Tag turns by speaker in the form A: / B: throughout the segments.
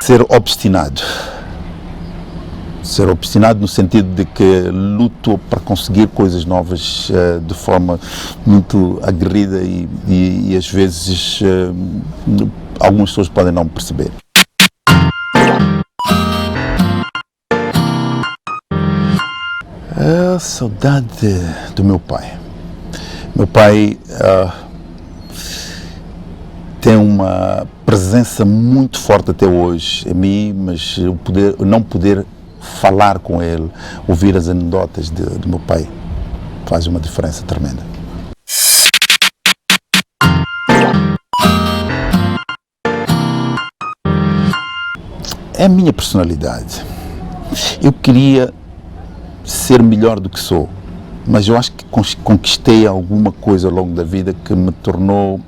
A: Ser obstinado. Ser obstinado no sentido de que luto para conseguir coisas novas de forma muito aguerrida e às vezes algumas pessoas podem não perceber. A saudade do meu pai. Meu pai tem uma presença muito forte até hoje em mim, mas eu não poder falar com ele, ouvir as anedotas do meu pai, faz uma diferença tremenda. É a minha personalidade. Eu queria ser melhor do que sou, mas eu acho que conquistei alguma coisa ao longo da vida que me tornou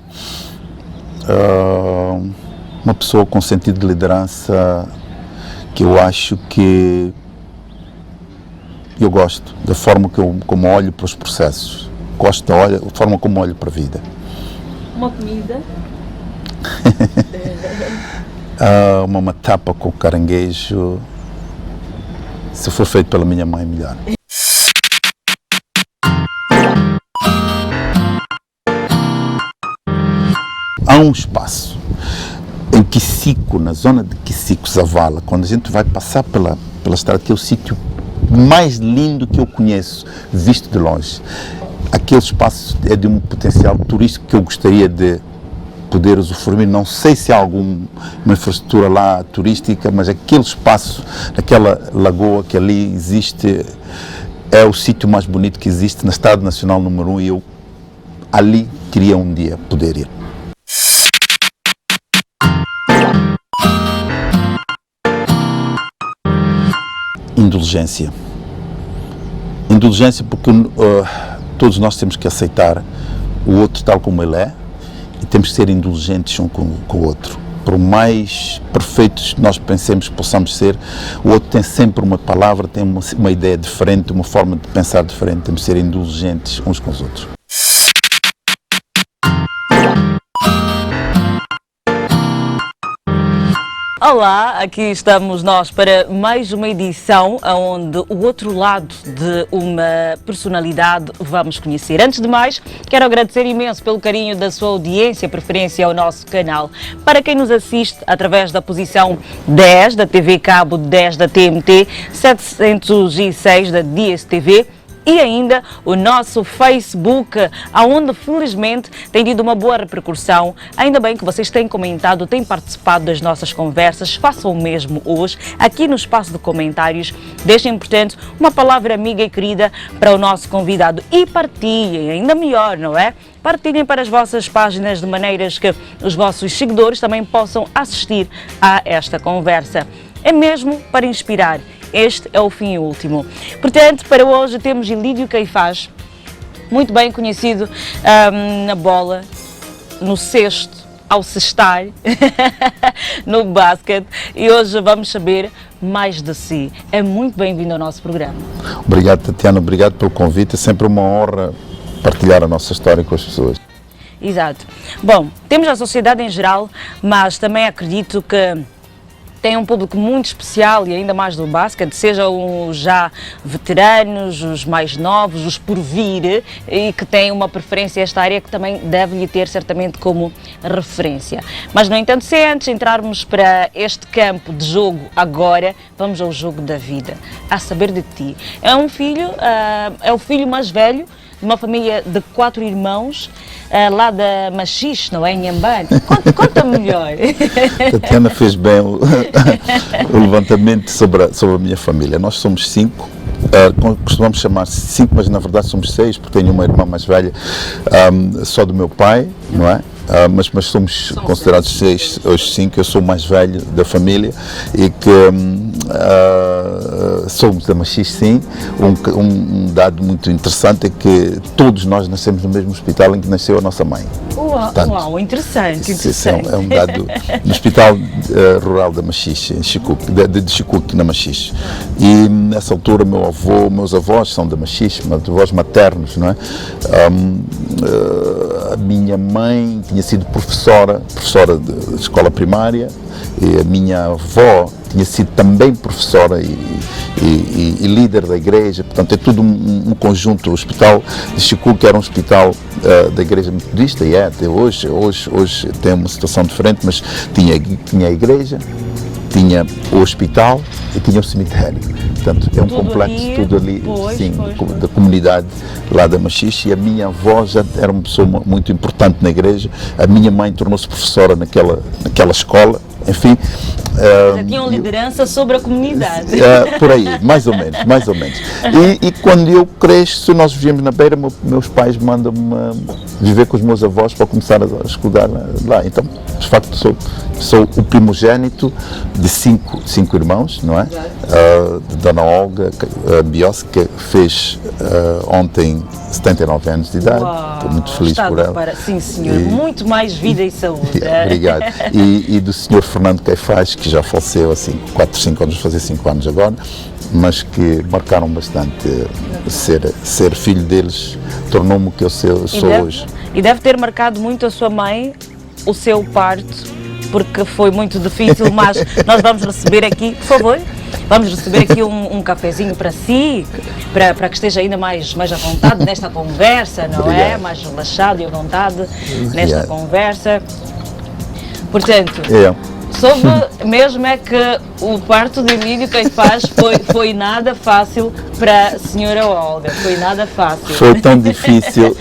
A: uma pessoa com sentido de liderança, que eu acho que eu gosto da forma como olho para os processos, gosto da forma como olho para a vida.
B: Uma comida?
A: Uma matapa com caranguejo, se for feito pela minha mãe, melhor. Há um espaço em Kissiko, na zona de Kissiko, Zavala, quando a gente vai passar pela estrada, que é o sítio mais lindo que eu conheço, visto de longe. Aquele espaço é de um potencial turístico que eu gostaria de poder usufruir. Não sei se há alguma infraestrutura lá turística, mas aquele espaço, aquela lagoa que ali existe, é o sítio mais bonito que existe na Estrada Nacional número 1 e eu ali queria um dia poder ir. Indulgência. Indulgência porque todos nós temos que aceitar o outro tal como ele é e temos que ser indulgentes um com o outro. Por mais perfeitos nós pensemos que possamos ser, o outro tem sempre uma palavra, tem uma ideia diferente, uma forma de pensar diferente. Temos que ser indulgentes uns com os outros.
B: Olá, aqui estamos nós para mais uma edição onde o outro lado de uma personalidade vamos conhecer. Antes de mais, quero agradecer imenso pelo carinho da sua audiência, preferência ao nosso canal. Para quem nos assiste através da posição 10 da TV Cabo, 10 da TMT, 706 da DSTV, e ainda o nosso Facebook, onde felizmente tem tido uma boa repercussão. Ainda bem que vocês têm comentado, têm participado das nossas conversas. Façam o mesmo hoje, aqui no espaço de comentários. Deixem, portanto, uma palavra amiga e querida para o nosso convidado e partilhem, ainda melhor, não é? Partilhem para as vossas páginas de maneiras que os vossos seguidores também possam assistir a esta conversa. É mesmo para inspirar. Este é o fim último. Portanto, para hoje temos Elídio Queifás, muito bem conhecido na bola, no cesto, ao cestar, no basquete, e hoje vamos saber mais de si. É muito bem-vindo ao nosso programa.
A: Obrigado, Tatiana, obrigado pelo convite. É sempre uma honra partilhar a nossa história com as pessoas.
B: Exato. Bom, temos a sociedade em geral, mas também acredito que tem um público muito especial e ainda mais do basquete, sejam os já veteranos, os mais novos, os por vir, e que têm uma preferência a esta área que também deve-lhe ter certamente como referência. Mas, no entanto, se antes entrarmos para este campo de jogo agora, vamos ao jogo da vida, a saber de ti. É um filho, é o filho mais velho de uma família de 4 irmãos, lá da Machixe, não é? Em Nhambane. Conta melhor.
A: Tatiana fez bem o levantamento sobre a minha família. Nós somos 5, costumamos chamar 5, mas na verdade somos 6, porque tenho uma irmã mais velha, só do meu pai, não é? Mas somos considerados 6, os 5, eu sou o mais velho da família e que somos da Machixe, sim. Um dado muito interessante é que todos nós nascemos no mesmo hospital em que nasceu a nossa mãe.
B: Portanto, uau, interessante.
A: É um dado no Hospital Rural da Machixe, em Chicuque, de Chicuque, na Machixe. E nessa altura meus avós são da Machixe, meus avós maternos, não é? a minha mãe tinha sido professora de escola primária, e a minha avó tinha sido também professora e líder da igreja. Portanto, é tudo um conjunto. O Hospital de Chicu, que era um hospital da Igreja Metodista, e até hoje tem uma situação diferente, mas tinha a igreja, tinha o hospital e tinha o cemitério. Portanto, é um
B: tudo
A: complexo,
B: ali,
A: tudo ali,
B: pois,
A: sim,
B: pois.
A: da comunidade lá da Machixe. E a minha avó já era uma pessoa muito importante na igreja. A minha mãe tornou-se professora naquela escola. Enfim,
B: Já tinham liderança sobre a comunidade.
A: por aí, mais ou menos. E quando eu cresço, nós vivíamos na Beira, meus pais mandam-me viver com os meus avós para começar a estudar lá. Então, de facto, sou o primogênito de cinco irmãos, não é? Dona Olga Biossi, que fez ontem 79 anos de idade.
B: Uau,
A: estou muito feliz por ela.
B: Sim, senhor. Muito mais vida e saúde.
A: Obrigado. E do senhor Fernando Caifás, que já faleceu assim 4, 5 anos, fazer 5 anos agora, mas que marcaram bastante. Ser filho deles tornou-me o que eu sou hoje.
B: E deve ter marcado muito a sua mãe, o seu parto, porque foi muito difícil, mas nós vamos receber aqui, por favor, vamos receber aqui um cafezinho para si, para que esteja ainda mais à vontade nesta conversa, não
A: Obrigado.
B: é? Mais relaxado e à vontade nesta conversa. Portanto, soube mesmo é que o parto de Emílio Caifás foi nada fácil para a senhora Olga, foi nada fácil.
A: Foi tão difícil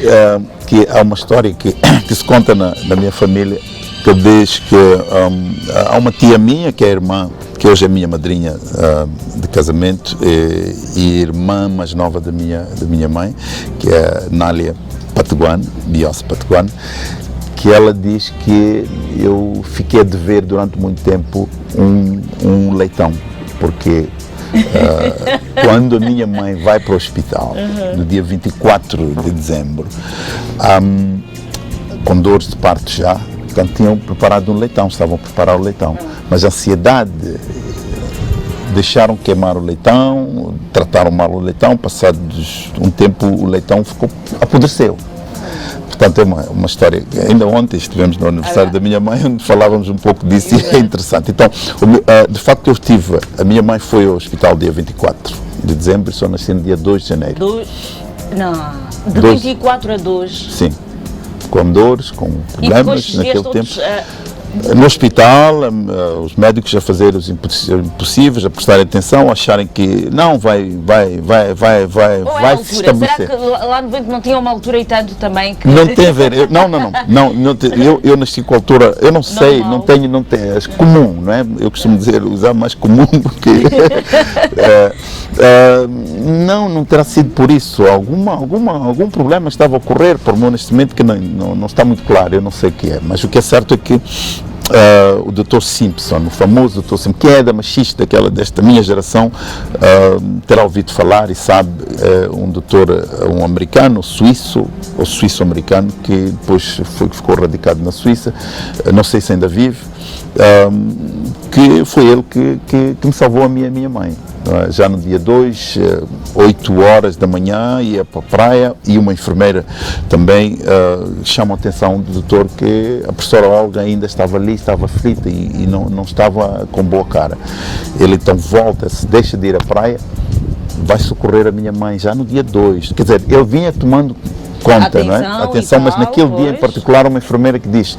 A: que há uma história que se conta na minha família, que diz que há uma tia minha, que é a irmã, que hoje é minha madrinha de casamento, e irmã mais nova da minha mãe, que é Nália Pataguane, Biossi Pataguane, que ela diz que eu fiquei a dever durante muito tempo um leitão, porque quando a minha mãe vai para o hospital, no dia 24 de dezembro, com dores de parto já, portanto, tinham preparado um leitão, estavam a preparar o leitão, mas a ansiedade, deixaram queimar o leitão, trataram mal o leitão, passado um tempo o leitão apodreceu. Portanto, é uma história. Ainda ontem estivemos no aniversário da minha mãe, onde falávamos um pouco disso, e é interessante. Então, de facto, a minha mãe foi ao hospital dia 24 de dezembro e só nasci no dia 2 de janeiro.
B: De 24 a 2.
A: Sim, com dores, com problemas naquele tempo. No hospital, os médicos a fazer os impossíveis, a prestar atenção, a acharem que não vai se estabelecer.
B: Será que lá no vento não tinha uma altura e tanto também? Que...
A: Não tem a ver, eu nasci com a altura, eu não sei, não tenho, é comum, não é? Eu costumo dizer, usar mais comum, porque não terá sido por isso, algum problema estava a ocorrer por meu nascimento que não está muito claro, eu não sei o que é, mas o que é certo é que o Dr. Simpson, o famoso Dr. Simpson, que é da Machixe, desta minha geração, terá ouvido falar e sabe, um americano, suíço-americano, que depois ficou radicado na Suíça, não sei se ainda vive, que foi ele que me salvou a minha mãe. Já no dia 2, 8 horas da manhã, ia para a praia, e uma enfermeira também chama a atenção do doutor que a professora Olga ainda estava ali, estava aflita e não estava com boa cara. Ele então volta-se, deixa de ir à praia, vai socorrer a minha mãe já no dia 2. Quer dizer, ele vinha tomando conta, não é? Atenção, mas naquele dia em particular, uma enfermeira que diz: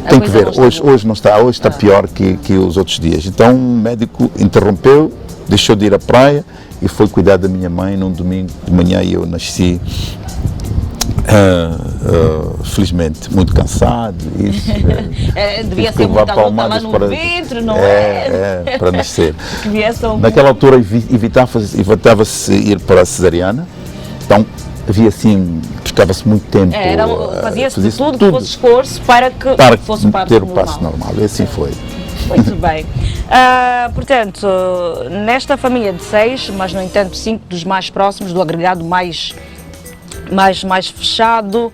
A: tem que ver, hoje não está, hoje está pior que os outros dias. Então o médico interrompeu, deixou de ir à praia e foi cuidar da minha mãe num domingo de manhã, e eu nasci, felizmente, muito cansado.
B: Devia ser muita luta lá no ventre, não é?
A: Para nascer.
B: Naquela
A: altura evitava-se ir para a cesariana, então havia assim, buscava-se muito tempo.
B: Fazia-se tudo que fosse esforço para que fosse
A: ter o parto normal. E assim foi.
B: Muito bem. Portanto, nesta família de 6, mas no entanto 5 dos mais próximos, do agregado mais fechado,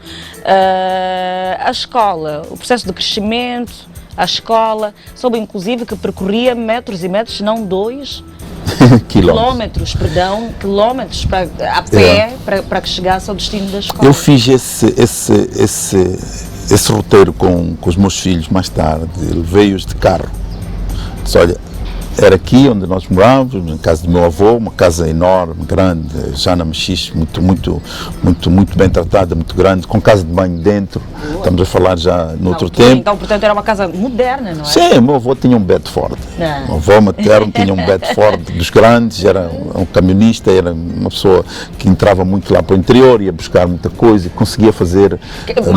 B: a escola, o processo de crescimento, a escola, soube inclusive que percorria metros e metros, se não 2, quilómetros a pé para que chegasse ao destino da escola.
A: Eu fiz esse roteiro com os meus filhos mais tarde, levei-os de carro. Disse, olha, era aqui onde nós morávamos, na casa do meu avô, uma casa enorme, grande, já na Mexixe, muito bem tratada, muito grande, com casa de banho dentro. Estamos a falar já no outro tempo.
B: Então, portanto, era uma casa moderna, não é?
A: Sim, o meu avô tinha um Bedford. O meu avô materno tinha um Bedford dos grandes, era um camionista, era uma pessoa que entrava muito lá para o interior, ia buscar muita coisa e conseguia fazer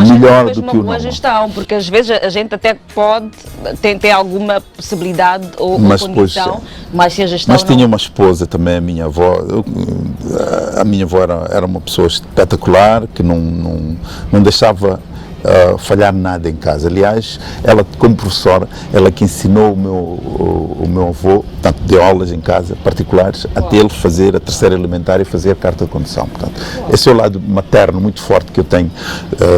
A: melhor do que o normal.
B: Uma boa gestão, porque às vezes a gente até pode ter alguma possibilidade ou condição, mas se a gestão
A: Mas tinha uma esposa também, a minha avó. A minha avó era uma pessoa espetacular, que não deixava falhar nada em casa. Aliás, ela como professora, ela que ensinou o meu avô, portanto, deu aulas em casa particulares, até ele fazer a terceira elementar e fazer a carta de condução. Portanto, esse é o lado materno muito forte que eu tenho,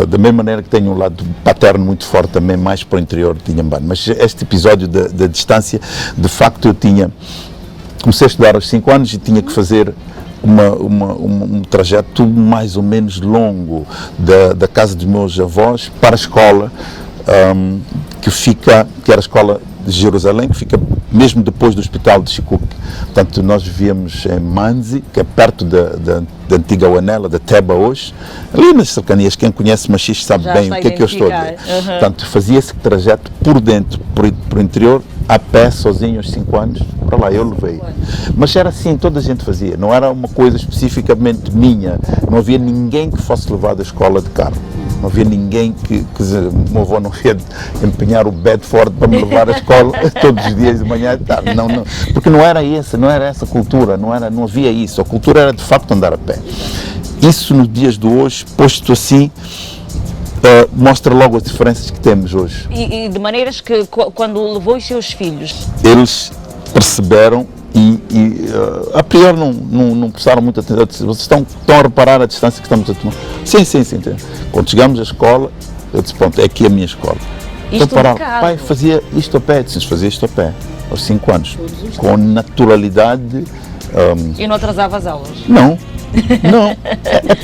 A: da mesma maneira que tenho um lado paterno muito forte também, mais para o interior de Inhambane. Mas este episódio da distância, de facto eu comecei a estudar aos 5 anos e tinha que fazer um trajeto mais ou menos longo da casa dos meus avós para a escola, que era a escola de Jerusalém, que fica mesmo depois do hospital de Chicuque. Portanto, nós vivíamos em Manzi, que é perto da antiga Wanela, da Teba hoje, ali nas cercanias. Quem conhece Machixe sabe bem o que é que eu estou a dizer. Portanto, fazia esse trajeto por dentro, por interior, a pé, sozinho, aos 5 anos, para lá eu levei. Mas era assim, toda a gente fazia, não era uma coisa especificamente minha, não havia ninguém que fosse levado à escola de carro. Não havia ninguém o meu avô não ia empenhar o Bedford para me levar à escola todos os dias de manhã e tarde. Não, porque não era essa cultura, não havia isso. A cultura era de facto andar a pé. Isso nos dias de hoje, posto assim, mostra logo as diferenças que temos hoje.
B: E de maneiras que quando levou os seus filhos,
A: eles perceberam e a priori não prestaram muita atenção. Vocês estão a reparar a distância que estamos a tomar? Sim. Quando chegamos à escola, eu disse, pronto, é aqui a minha escola.
B: Isto
A: então, pai, fazia isto a pé, fazia isto a pé, aos 5 anos, com naturalidade.
B: E não atrasava as aulas?
A: Não.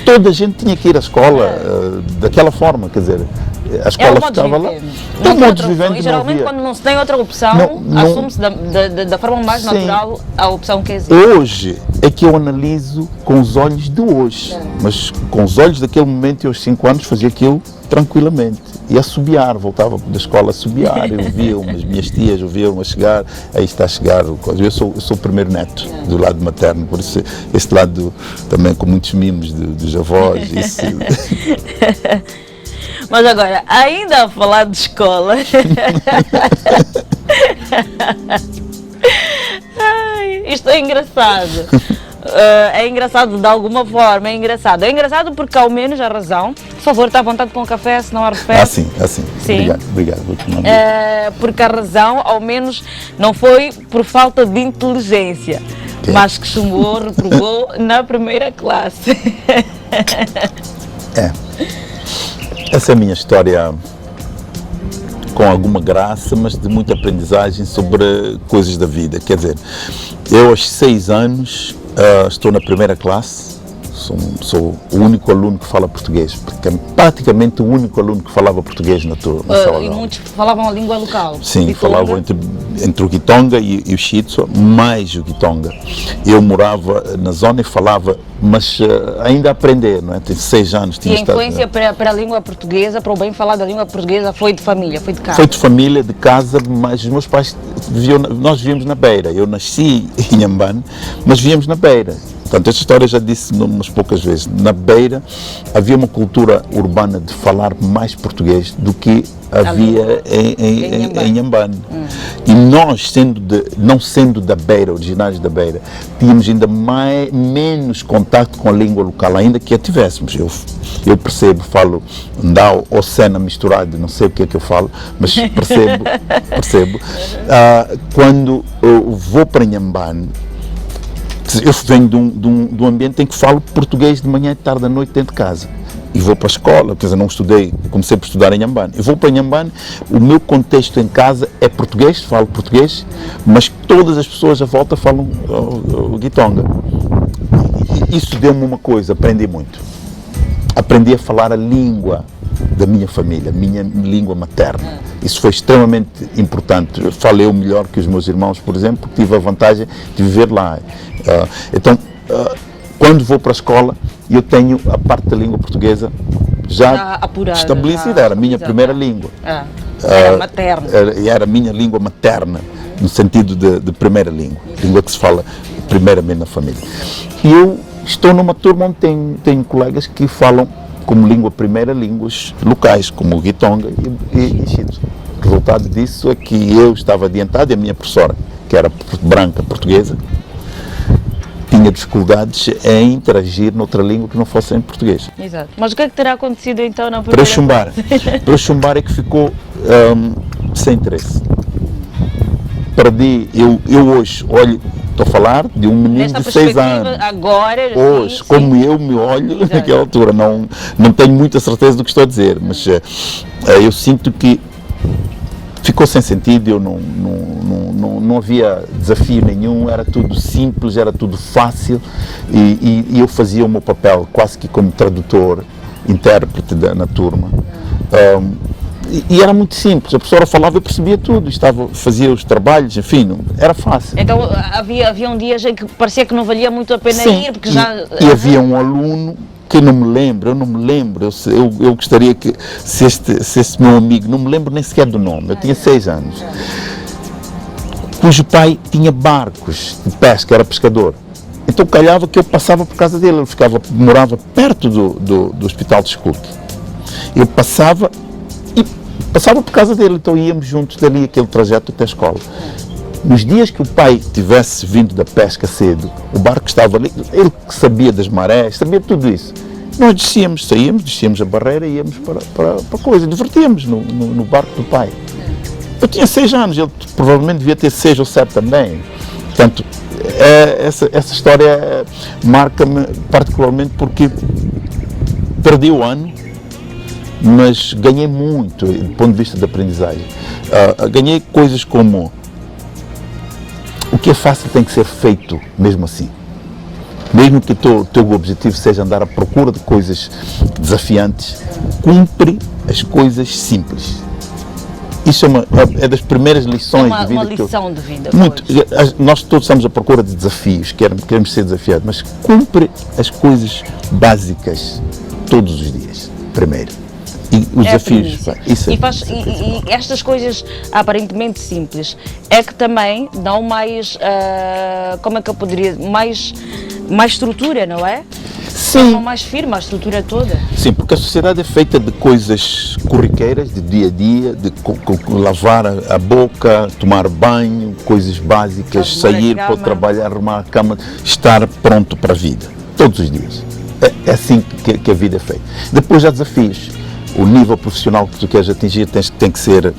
A: Toda a gente tinha que ir à escola daquela forma, quer dizer, a escola ficava lá.
B: É um modo de viver. E geralmente quando não se tem outra opção, assume-se da forma mais natural a opção que existe.
A: Hoje é que eu analiso com os olhos de hoje, mas com os olhos daquele momento, eu aos 5 anos fazia aquilo tranquilamente. E a assobiar, voltava da escola a assobiar, eu via as minhas tias, ouviam a chegar, aí está a chegar, eu sou o primeiro neto do lado materno, por isso este lado também com muitos mimos dos avós. Isso.
B: Mas agora, ainda a falar de escola, isto é engraçado. É engraçado de alguma forma, é engraçado porque ao menos a razão, por favor, está à vontade com o café, se não arrefece.
A: Assim. Obrigado. Vou tomar
B: porque a razão, ao menos, não foi por falta de inteligência, mas que chumou, reprovou na primeira classe.
A: Essa é a minha história, com alguma graça, mas de muita aprendizagem sobre coisas da vida. Quer dizer, eu aos 6 anos estou na primeira classe, sou o único aluno que fala português, praticamente o único aluno que falava português na sala.
B: E muitos falavam a língua local?
A: Sim, falavam entre o Gitonga e o Shitso, mais o Gitonga. Eu morava na zona e falava, mas ainda a aprender, não é? Tenho 6 anos.
B: E a influência para a língua portuguesa, para o bem falar da língua portuguesa, foi de família, foi de casa?
A: Foi de família, de casa, mas os meus pais nós vivíamos na Beira. Eu nasci em Inhambane, mas vivíamos na Beira. Portanto, esta história eu já disse umas poucas vezes. Na Beira havia uma cultura urbana de falar mais português do que havia em Inhambane. E nós, não sendo da Beira, originários da Beira, tínhamos ainda menos contato com a língua local, ainda que a tivéssemos. Eu percebo, falo Ndao ou Sena misturado, não sei o que é que eu falo, mas percebo. Quando eu vou para Inhambane, eu venho de um ambiente em que falo português de manhã, de tarde, à noite, dentro de casa. e vou para a escola, quer dizer, não estudei, comecei por estudar em Inhambane. Eu vou para Inhambane, o meu contexto em casa é português, falo português, mas todas as pessoas à volta falam o Gitonga. Isso deu-me uma coisa, aprendi muito. Aprendi a falar a língua da minha família, minha língua materna. Isso foi extremamente importante. Eu falei melhor que os meus irmãos, por exemplo, porque tive a vantagem de viver lá. Então, quando vou para a escola, eu tenho a parte da língua portuguesa já apurada, estabelecida. Era a minha primeira língua.
B: Era materna.
A: Era a minha língua materna, no sentido de primeira língua. Língua que se fala primeiramente na família. E eu estou numa turma onde tenho colegas que falam como língua primeira, línguas locais, como o Gitonga e Xidzo. O resultado disso é que eu estava adiantado e a minha professora, que era branca, portuguesa, tinha dificuldades em interagir noutra língua que não fosse em português.
B: Exato. Mas o que é que terá acontecido então na primeira
A: Para o chumbar é que ficou sem interesse. Perdi, eu hoje olho, estou a falar de um menino de 6 anos.
B: Agora,
A: hoje, como eu me olho naquela altura, não tenho muita certeza do que estou a dizer, mas eu sinto que ficou sem sentido, eu não havia desafio nenhum, era tudo simples, era tudo fácil e eu fazia o meu papel quase que como tradutor, intérprete na turma. E era muito simples, a professora falava, eu percebia tudo, fazia os trabalhos, enfim, era fácil.
B: Então havia dias em que parecia que não valia muito a pena ir, porque
A: e havia um aluno que eu não me lembro, eu gostaria que, se este meu amigo, não me lembro nem sequer do nome, eu tinha 6 anos, cujo pai tinha barcos de pesca, era pescador. Então calhava que eu passava por casa dele, ele morava perto do Hospital de Escuque. Eu passava por casa dele, então íamos juntos dali aquele trajeto até a escola. Nos dias que o pai tivesse vindo da pesca cedo, o barco estava ali, ele que sabia das marés, sabia tudo isso. Nós descíamos a barreira e íamos para a coisa, divertíamos no barco do pai. Eu tinha 6 anos, ele provavelmente devia ter 6 ou 7 também. Portanto, essa história marca-me particularmente porque perdi o ano, mas ganhei muito do ponto de vista da aprendizagem. Ganhei coisas como o que é fácil tem que ser feito mesmo assim. Mesmo que o teu objetivo seja andar à procura de coisas desafiantes, cumpre as coisas simples. Isso é das primeiras lições de vida.
B: Uma lição de vida.
A: Muito. Nós todos estamos à procura de desafios, queremos ser desafiados, mas cumpre as coisas básicas todos os dias, primeiro. E os desafios.
B: E estas coisas aparentemente simples é que também dão mais, como é que eu poderia, mais estrutura, não é?
A: Sim.
B: Dão mais firme a estrutura toda.
A: Sim, porque a sociedade é feita de coisas corriqueiras, de dia a dia, de lavar a boca, tomar banho, coisas básicas, sair para o trabalho, arrumar a cama, estar pronto para a vida, todos os dias. É assim que a vida é feita. Depois há desafios. O nível profissional que tu queres atingir tem que ser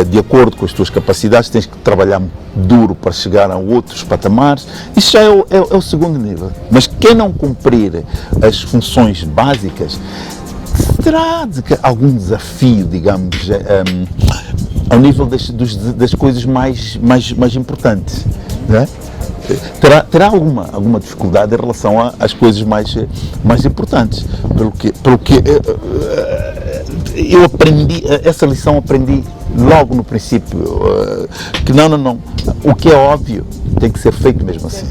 A: de acordo com as tuas capacidades, tens que trabalhar duro para chegar a outros patamares. Isso já é o segundo nível. Mas quem não cumprir as funções básicas terá algum desafio, digamos, ao nível das coisas mais importantes, não é? Terá alguma dificuldade em relação às coisas mais importantes, pelo que eu aprendi, essa lição aprendi logo no princípio, que não, o que é óbvio tem que ser feito mesmo assim.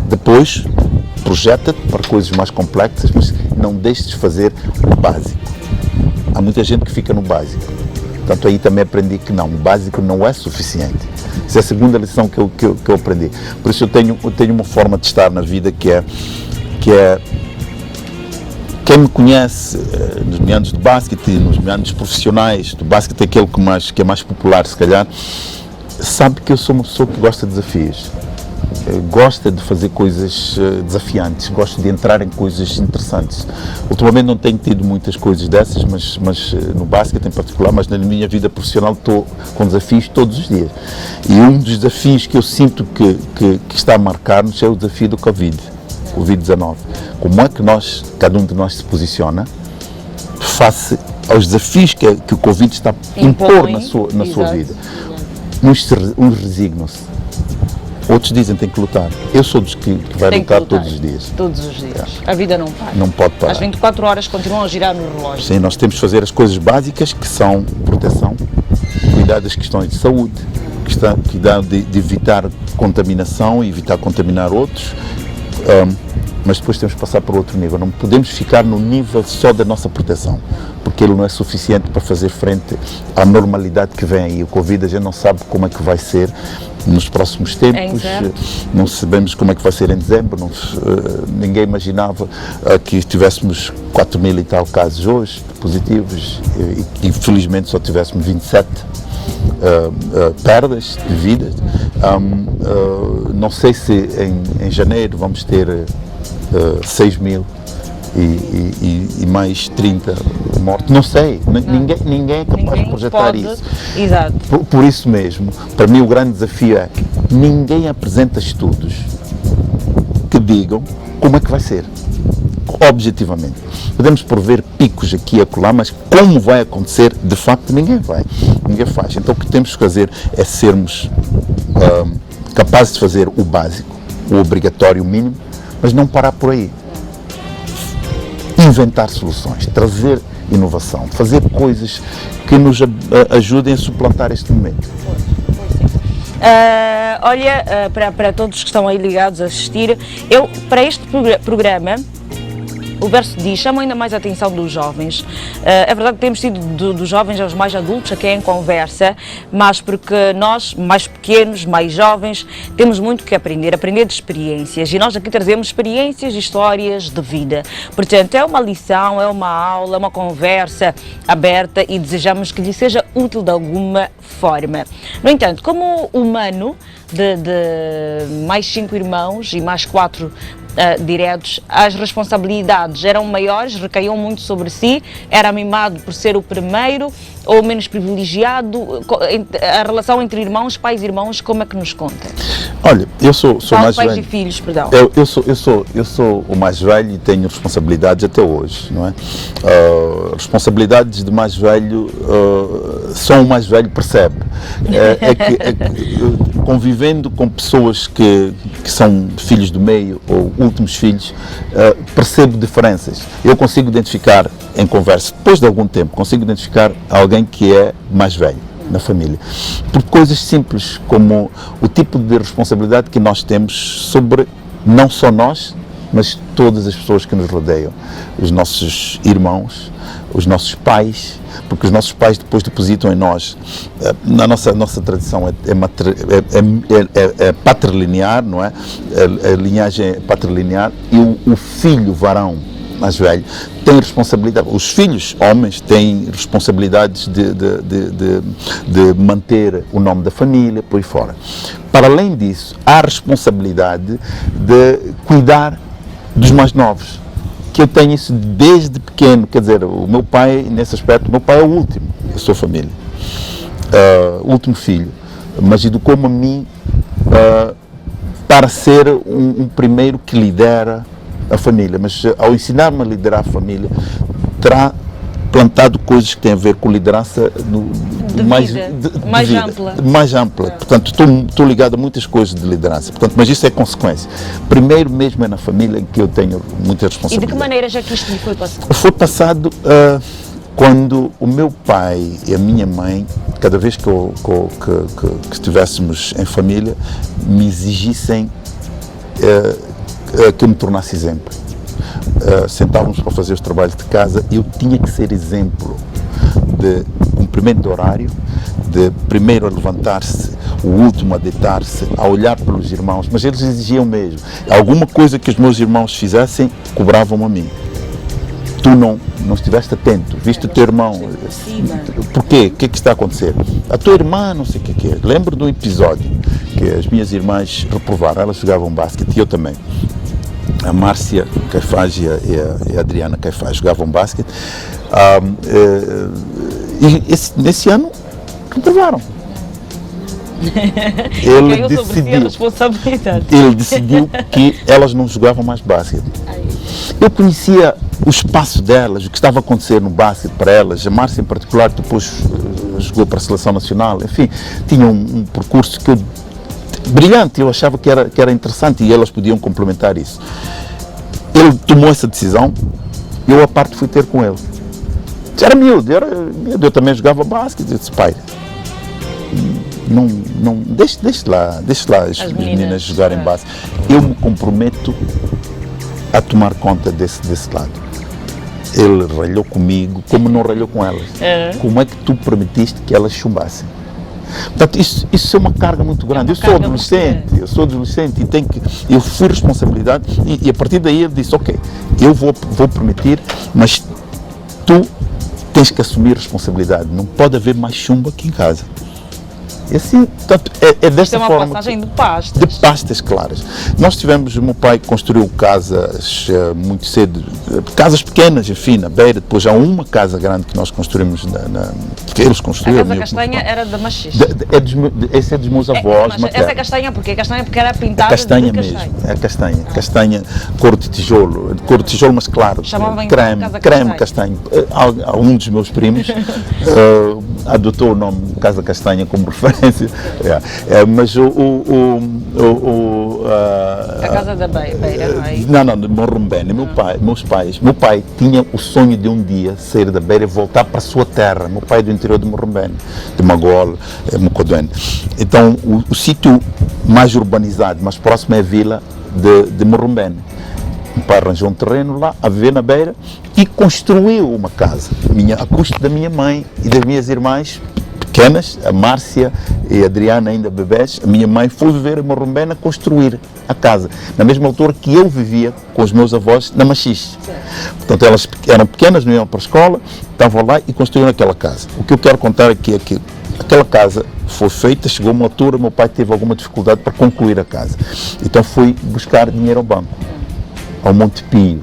A: Depois, projeta-te para coisas mais complexas, mas não deixes de fazer o básico. Há muita gente que fica no básico. Portanto, aí também aprendi que não, o básico não é suficiente. Essa é a segunda lição que eu aprendi. Por isso eu tenho uma forma de estar na vida que é quem me conhece nos meandros do basquete, nos meandros profissionais do basquete, aquele que é mais popular se calhar, sabe que eu sou uma pessoa que gosta de desafios. Gosta de fazer coisas desafiantes, gosto de entrar em coisas interessantes. Ultimamente não tenho tido muitas coisas dessas, mas no basquete em particular, mas na minha vida profissional estou com desafios todos os dias. E um dos desafios que eu sinto que está a marcar-nos é o desafio do Covid-19. Como é que cada um de nós se posiciona face aos desafios que o Covid está a impor na sua vida. Uns resignam-se, outros dizem que tem que lutar. Eu sou dos que vai lutar todos os dias.
B: Todos os dias. A vida não para.
A: Não pode parar.
B: As 24 horas continuam a girar no relógio.
A: Sim, nós temos que fazer as coisas básicas, que são proteção, cuidar das questões de saúde, cuidar de evitar contaminação e evitar contaminar outros, mas depois temos que passar para outro nível. Não podemos ficar no nível só da nossa proteção, porque ele não é suficiente para fazer frente à normalidade que vem aí. O Covid, a gente não sabe como é que vai ser nos próximos tempos, não sabemos como é que vai ser em dezembro, ninguém imaginava que tivéssemos 4.000 e tal casos hoje, positivos, e felizmente só tivéssemos 27 perdas de vidas. Não sei se em janeiro vamos ter 6.000 e mais 30 mortos, não sei, ninguém é capaz de projetar isso.
B: Exato.
A: Por isso mesmo, para mim o grande desafio é: ninguém apresenta estudos que digam como é que vai ser, objetivamente. Podemos prever picos aqui e acolá, mas como vai acontecer, de facto, ninguém faz. Então o que temos que fazer é sermos capazes de fazer o básico, o obrigatório, o mínimo, mas não parar por aí. Inventar soluções, trazer inovação, fazer coisas que nos ajudem a suplantar este momento.
B: Olha, para todos que estão aí ligados a assistir, para este programa, o verso diz: chama ainda mais a atenção dos jovens. É verdade que temos sido dos jovens aos mais adultos a quem conversa, mas porque nós, mais pequenos, mais jovens, temos muito que aprender de experiências, e nós aqui trazemos experiências e histórias de vida. Portanto, é uma lição, é uma aula, é uma conversa aberta e desejamos que lhe seja útil de alguma forma. No entanto, como humano de mais 5 irmãos e mais 4 diretos, as responsabilidades eram maiores, recaíam muito sobre si, era mimado por ser o primeiro ou menos privilegiado? A relação entre irmãos, pais e irmãos, como é que nos conta?
A: Olha, eu sou mais velho.
B: Pais e filhos, perdão.
A: Eu sou o mais velho e tenho responsabilidades até hoje, não é? Responsabilidades de mais velho, só o mais velho percebe. Convivendo com pessoas que são filhos do meio ou últimos filhos, percebo diferenças. Eu consigo identificar em conversa, depois de algum tempo, consigo identificar alguém que é mais velho na família, por coisas simples como o tipo de responsabilidade que nós temos sobre não só nós, mas todas as pessoas que nos rodeiam, os nossos irmãos, os nossos pais, porque os nossos pais depois depositam em nós, na nossa tradição é patrilinear, não é? A linhagem é patrilinear, e o filho varão mais velho tem responsabilidade, os filhos homens têm responsabilidades de manter o nome da família, por aí fora. Para além disso, há a responsabilidade de cuidar dos mais novos, que eu tenho isso desde pequeno. Quer dizer, o meu pai, nesse aspecto, o meu pai é o último da sua família, o último filho, mas educou-me a mim para ser um primeiro que lidera a família, mas ao ensinar-me a liderar a família, terá plantado coisas que têm a ver com liderança mais ampla. Portanto, estou ligado a muitas coisas de liderança. Portanto, mas isso é consequência. Primeiro mesmo é na família que eu tenho muita responsabilidade.
B: E de que maneira já que isto lhe foi passado?
A: Foi passado quando o meu pai e a minha mãe, cada vez que estivéssemos em família, me exigissem que eu me tornasse exemplo. Sentávamos para fazer os trabalhos de casa e eu tinha que ser exemplo de cumprimento de horário, de primeiro a levantar-se, o último a deitar-se, a olhar pelos irmãos, mas eles exigiam mesmo. Alguma coisa que os meus irmãos fizessem, cobravam a mim. Tu não estiveste atento, viste o teu irmão, porquê? O que é que está a acontecer? A tua irmã, não sei o que é. Lembro do episódio que as minhas irmãs reprovaram, elas jogavam basquete e eu também. A Márcia Caifás e a Adriana Caifás jogavam basquete, e nesse ano reprovaram. Ele decidiu que elas não jogavam mais basquete. eu conhecia o espaço delas, o que estava a acontecer no basquete para elas. A Márcia, em particular, depois jogou para a Seleção Nacional. Enfim, tinha um percurso que brilhante, eu achava que era interessante e elas podiam complementar isso. Ele tomou essa decisão, eu à parte fui ter com ele. Era miúdo, eu também jogava basquete. Eu disse, pai, deixe lá as meninas jogarem basquete. Eu me comprometo a tomar conta desse lado. Ele ralhou comigo, como não ralhou com elas. Como é que tu permitiste que elas chumbassem? Portanto, isso é uma carga muito grande. Eu sou adolescente e eu fui responsabilidade e a partir daí ele disse, ok, eu vou permitir, mas tu tens que assumir responsabilidade. Não pode haver mais chumbo aqui em casa. E assim, portanto, é desta forma.
B: É uma passagem de pastas.
A: De pastas claras. Nós tivemos, o meu pai construiu casas muito cedo, casas pequenas, enfim, na beira. Depois há uma casa grande que nós construímos, que eles construíram.
B: A casa castanha era da Machis.
A: Esse é dos meus avós.
B: Essa é castanha porque era pintada
A: castanha de castanha. Mesmo, é castanha. Castanha, cor de tijolo, mas claro.
B: Chamavam
A: creme castanho. Um dos meus primos adotou o nome Casa Castanha como referência. Mas
B: a casa da Beira,
A: não, de Morrumbene. Meu pai tinha o sonho de um dia sair da Beira e voltar para a sua terra. Meu pai é do interior de Morrumbene, de Magol, Mocodoene. Então, o sítio mais urbanizado, mais próximo é a vila de Morrumbene. Meu pai arranjou um terreno lá, a viver na Beira, e construiu uma casa, a custo da minha mãe e das minhas irmãs pequenas, a Márcia e a Adriana ainda bebés. A minha mãe foi viver em Morrumbene a construir a casa, na mesma altura que eu vivia com os meus avós na Machis. Portanto, elas eram pequenas, não iam para a escola, estavam lá e construíram aquela casa. O que eu quero contar aqui é que aquela casa foi feita, chegou uma altura, meu pai teve alguma dificuldade para concluir a casa. Então fui buscar dinheiro ao banco, ao Montepio.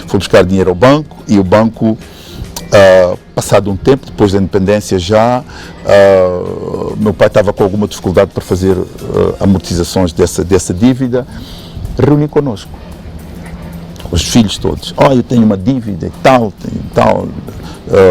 A: Fui buscar dinheiro ao banco e o banco, passado um tempo, depois da independência já, meu pai estava com alguma dificuldade para fazer amortizações dessa dívida, reuniu connosco, os filhos todos. Eu tenho uma dívida e tal,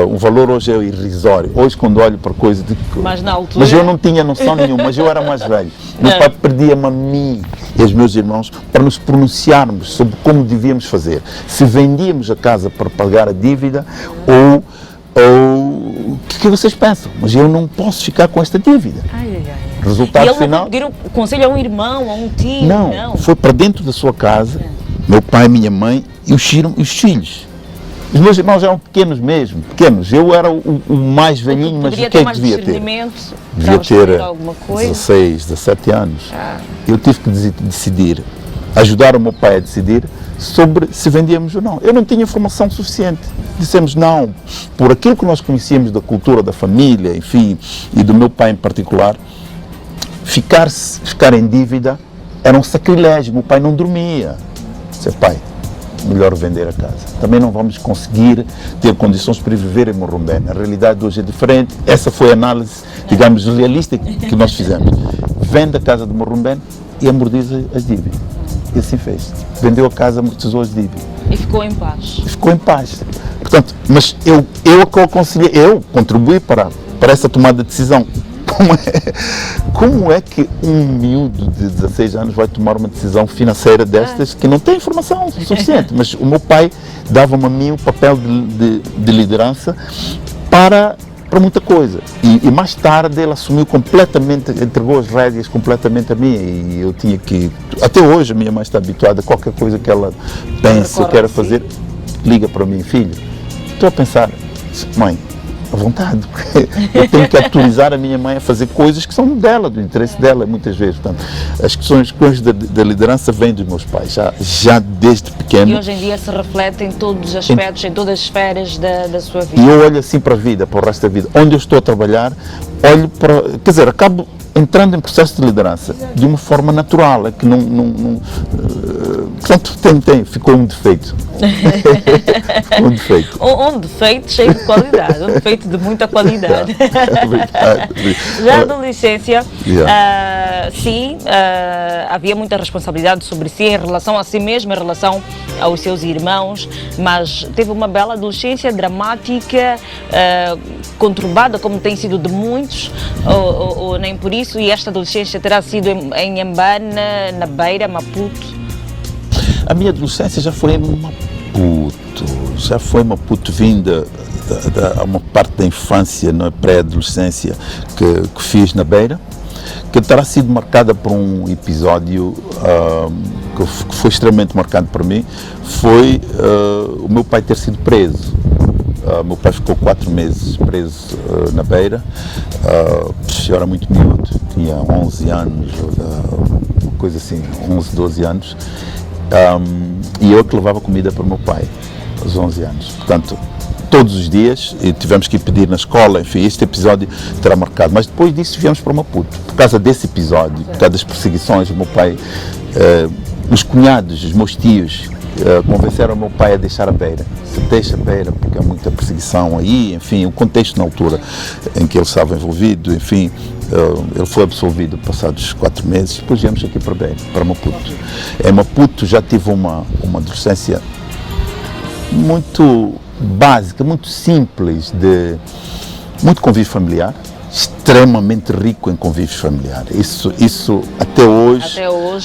A: o valor hoje é irrisório. Hoje, quando olho para coisas mas eu não tinha noção nenhuma, mas eu era mais velho. Meu pai perdia-me a mim e aos meus irmãos para nos pronunciarmos sobre como devíamos fazer. Se vendíamos a casa para pagar a dívida ou o que vocês pensam? Mas eu não posso ficar com esta dívida. Resultado final.
B: E ele não pediram conselho a um irmão, a um tio?
A: Não, foi para dentro da sua casa, meu pai, minha mãe e os filhos. Os meus irmãos eram pequenos mesmo, pequenos. Eu era o mais velhinho, mas o que é que devia ter? Devia ter 16, 17 anos. Eu tive que decidir, ajudar o meu pai a decidir sobre se vendíamos ou não. Eu não tinha informação suficiente. Dissemos não, por aquilo que nós conhecíamos da cultura da família, enfim, e do meu pai em particular, ficar em dívida era um sacrilégio. Meu pai não dormia. Disse, pai, melhor vender a casa. Também não vamos conseguir ter condições para viver em Morrumbene. A realidade hoje é diferente. Essa foi a análise, digamos, realista que nós fizemos. Vende a casa de Morrumbene e amortiza as dívidas. E assim fez. Vendeu a casa, amortizou as dívidas.
B: E ficou em paz.
A: Ficou em paz. Portanto, mas eu aconselhei, eu contribuí para essa tomada de decisão. Como é que um miúdo de 16 anos vai tomar uma decisão financeira destas que não tem informação suficiente? Mas o meu pai dava-me a mim o papel de liderança para muita coisa. E mais tarde ele assumiu completamente, entregou as rédeas completamente a mim. E eu tinha que... Até hoje a minha mãe está habituada a qualquer coisa que ela pense ou queira fazer, liga para mim, filho, estou a pensar, mãe, à vontade, eu tenho que autorizar a minha mãe a fazer coisas que são dela, do interesse dela, muitas vezes. Portanto, as questões da liderança vêm dos meus pais, já desde pequeno.
B: E hoje em dia se reflete em todos os aspectos, em todas as esferas da sua vida.
A: E eu olho assim para a vida, para o resto da vida. Onde eu estou a trabalhar, olho para... Quer dizer, acabo entrando em processo de liderança de uma forma natural, é que portanto, ficou um defeito. Ficou um defeito.
B: Um defeito cheio de qualidade, um defeito de muita qualidade. Já a adolescência, sim, havia muita responsabilidade sobre si em relação a si mesmo, em relação aos seus irmãos, mas teve uma bela adolescência, dramática, conturbada, como tem sido de muitos, ou nem por isso, e esta adolescência terá sido em Inhambane, na Beira, Maputo?
A: A minha adolescência já foi em Maputo, vinda a uma parte da infância, na pré-adolescência que fiz na Beira, que terá sido marcada por um episódio que foi extremamente marcante para mim, foi o meu pai ter sido preso. Meu pai ficou 4 meses preso na Beira, eu era muito miúdo, tinha 11 anos, uma coisa assim, 11, 12 anos, e eu que levava comida para o meu pai, aos 11 anos. Portanto, todos os dias, e tivemos que ir pedir na escola, enfim, este episódio terá marcado. Mas depois disso viemos para Maputo. Por causa desse episódio, por causa das perseguições, o meu pai, os cunhados, os meus tios, convenceram o meu pai a deixar a Beira. Se deixa a Beira, porque há muita perseguição aí, enfim, o contexto na altura em que ele estava envolvido, enfim, ele foi absolvido passados 4 meses, depois viemos aqui para Beira, para Maputo. Em Maputo já tive uma adolescência muito básica, muito simples, de muito convívio familiar, extremamente rico em convívio familiar. Isso até hoje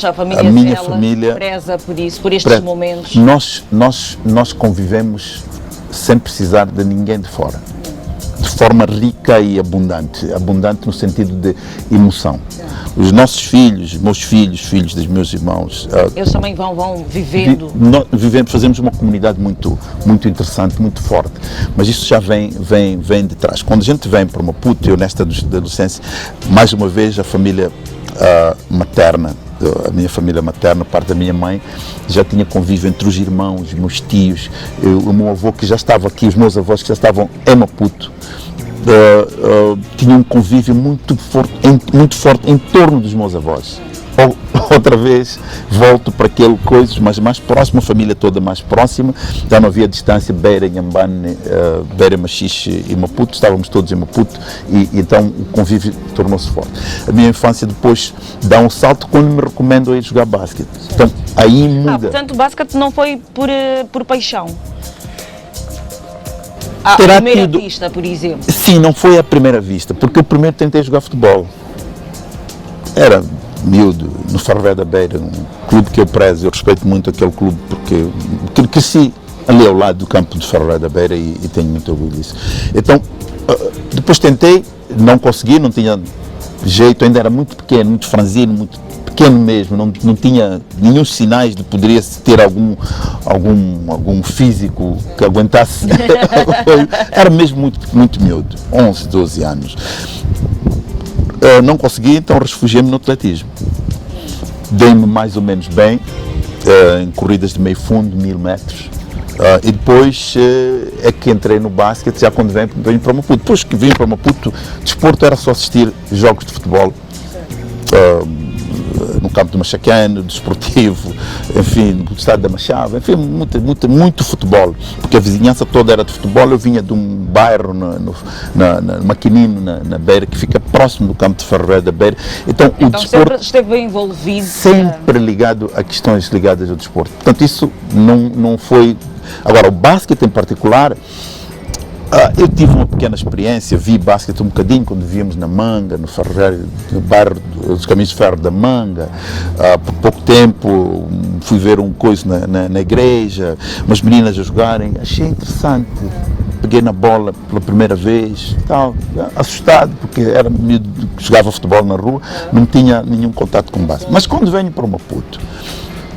B: a família,
A: a minha família
B: preza por isso, por estes momentos.
A: Nós convivemos sem precisar de ninguém de fora, de forma rica e abundante no sentido de emoção. Os nossos filhos, meus filhos, filhos dos meus irmãos,
B: eles também vão vivendo.
A: Fazemos uma comunidade muito interessante, muito forte, mas isso já vem de trás. Quando a gente vem para Maputo, eu nesta adolescência, mais uma vez a família materna, a minha família materna, parte da minha mãe, já tinha convívio entre os irmãos, meus tios, o meu avô que já estava aqui, os meus avós que já estavam em Maputo. Tinha um convívio muito forte em torno dos meus avós. Outra vez volto para aquele coisa, mas mais próximo, a família toda mais próxima, já não havia distância, Beira, Inhambane, Beira, Machixe e Maputo, estávamos todos em Maputo e então o convívio tornou-se forte. A minha infância depois dá um salto quando me recomendo a ir jogar basquete. Então aí muda.
B: Portanto, o basquete não foi por paixão? À primeira vista, por exemplo?
A: Sim, não foi à primeira vista, porque eu primeiro tentei jogar futebol. Era miúdo, no Farvé da Beira, um clube que eu prezo, eu respeito muito aquele clube, porque cresci ali ao lado do campo de Farvé da Beira e tenho muito orgulho disso. Então, depois tentei, não consegui, não tinha jeito, ainda era muito pequeno, muito franzino, muito pequeno mesmo, não tinha nenhum sinais de poderia ter algum físico que aguentasse. Era mesmo muito miúdo, 11, 12 anos. Não consegui, então refugiei-me no atletismo. Dei-me mais ou menos bem em corridas de meio fundo, 1000 metros. E depois é que entrei no basquete, já quando venho para Maputo. Depois que vim para Maputo, desporto era só assistir jogos de futebol. No campo do Machacano, desportivo, enfim, no estado da Machava, enfim, muito futebol, porque a vizinhança toda era de futebol. Eu vinha de um bairro no Maquinino, na Beira, que fica próximo do campo de Farvé da Beira, então o desporto
B: sempre esteve bem envolvido.
A: Sempre ligado a questões ligadas ao desporto, portanto isso não foi. Agora, o basquete em particular, eu tive uma pequena experiência, vi basquete um bocadinho quando vivíamos na Manga, no bairro dos Caminhos de Ferro da Manga. Por pouco tempo fui ver um coisa na igreja, umas meninas a jogarem, achei interessante. Peguei na bola pela primeira vez, assustado, porque era miúdo que jogava futebol na rua, não tinha nenhum contato com basquete. Mas quando venho para o Maputo,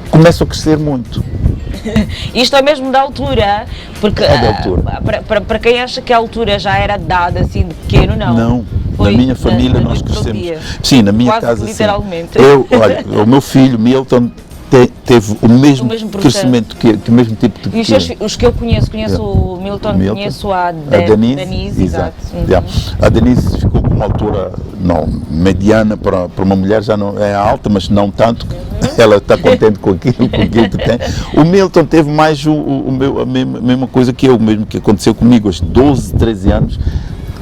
A: começo a crescer muito.
B: Isto é mesmo da altura, porque para quem acha que a altura já era dada assim de pequeno, não.
A: Não, na minha família nós crescemos. Sim, na minha
B: quase
A: casa,
B: literalmente.
A: Sim. Olha, o meu filho Milton teve o mesmo crescimento que o mesmo tipo de
B: pequeno. E os que eu conheço o Milton, conheço a Denise, exato.
A: A Denise ficou com uma altura mediana para uma mulher, já não é alta, mas não tanto. Ela está contente com aquilo que tem. O Milton teve mais a mesma coisa que eu, mesmo que aconteceu comigo aos 12, 13 anos.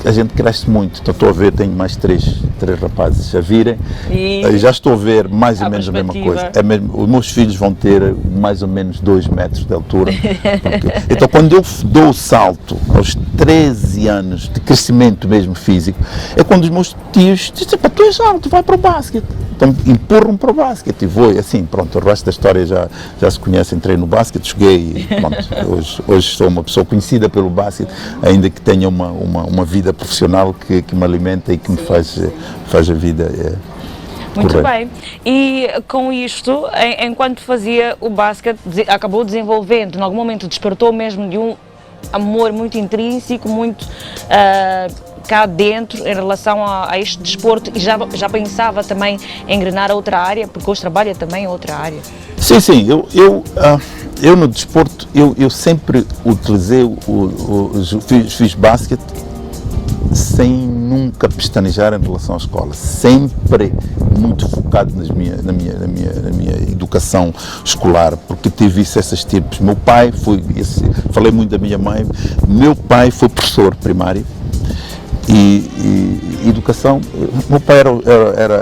A: a gente cresce muito. Então estou a ver, tenho mais três rapazes a virem,
B: E
A: já estou a ver mais ou
B: a
A: menos a mesma
B: perspectiva.
A: coisa. É mesmo, os meus filhos vão ter mais ou menos 2 metros de altura. Então quando eu dou o salto aos 13 anos de crescimento mesmo físico, é quando os meus tios dizem, pá, tu és alto, vai para o basquete. Então empurram para o basquete e vou, e assim, pronto, o resto da história já se conhece. Entrei no basquete, joguei e pronto, hoje sou uma pessoa conhecida pelo basquete, ainda que tenha uma vida profissional que me alimenta e que me faz a vida
B: muito
A: correr.
B: bem. E com isto, enquanto fazia o basquete, acabou desenvolvendo, em algum momento despertou mesmo de um amor muito intrínseco, muito cá dentro em relação a este desporto, e já pensava também em engrenar a outra área, porque hoje trabalha também em outra área.
A: Sim, eu no desporto, eu sempre utilizei, fiz basquete sem nunca pestanejar em relação à escola, sempre muito focado na minha educação escolar, porque tive esses tipos. Meu pai falei muito da minha mãe, meu pai foi professor primário e educação. Meu pai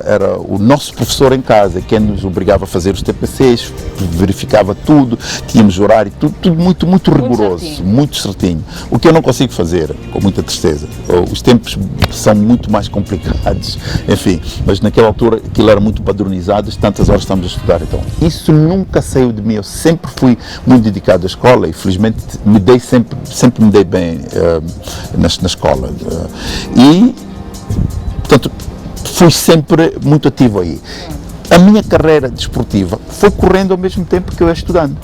A: era o nosso professor em casa, quem nos obrigava a fazer os TPCs, verificava tudo, tínhamos horário, tudo muito rigoroso, muito certinho. O que eu não consigo fazer, com muita tristeza. Os tempos são muito mais complicados, enfim, mas naquela altura aquilo era muito padronizado, tantas horas estamos a estudar. Então, isso nunca saiu de mim, eu sempre fui muito dedicado à escola e felizmente sempre me dei bem na escola. E, portanto, fui sempre muito ativo aí. A minha carreira desportiva foi correndo ao mesmo tempo que eu ia estudando.